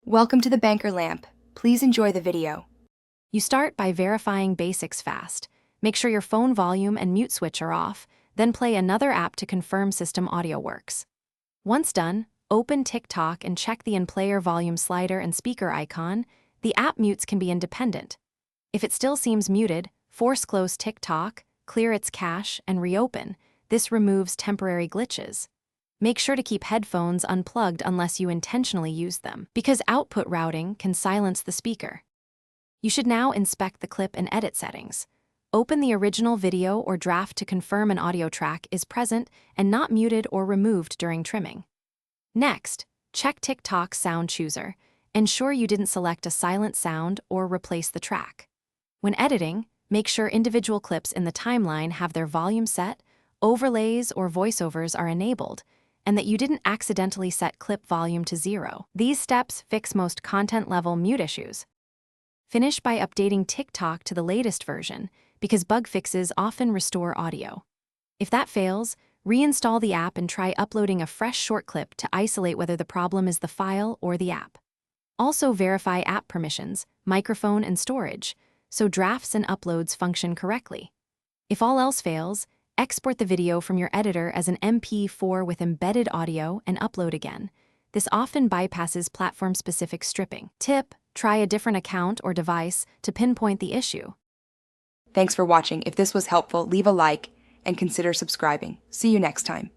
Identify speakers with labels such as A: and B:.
A: Welcome to the Banker Lamp. Please enjoy the video.
B: You start by verifying basics fast. Make sure your phone volume and mute switch are off, then play another app to confirm system audio works. Once done, open TikTok and check the in-player volume slider and speaker icon. The app mutes can be independent. If it still seems muted, force close TikTok, clear its cache, and reopen. This removes temporary glitches. Make sure to keep headphones unplugged unless you intentionally use them, because output routing can silence the speaker. You should now inspect the clip and edit settings. Open the original video or draft to confirm an audio track is present and not muted or removed during trimming. Next, check TikTok's sound chooser. Ensure you didn't select a silent sound or replace the track. When editing, make sure individual clips in the timeline have their volume set, overlays or voiceovers are enabled, and that you didn't accidentally set clip volume to 0. These steps fix most content-level mute issues. Finish by updating TikTok to the latest version, because bug fixes often restore audio. If that fails, reinstall the app and try uploading a fresh short clip to isolate whether the problem is the file or the app. Also verify app permissions, microphone and storage, so drafts and uploads function correctly. If all else fails, export the video from your editor as an MP4 with embedded audio and upload again. This often bypasses platform-specific stripping. Tip: try a different account or device to pinpoint the issue.
A: Thanks for watching. If this was helpful, leave a like and consider subscribing. See you next time.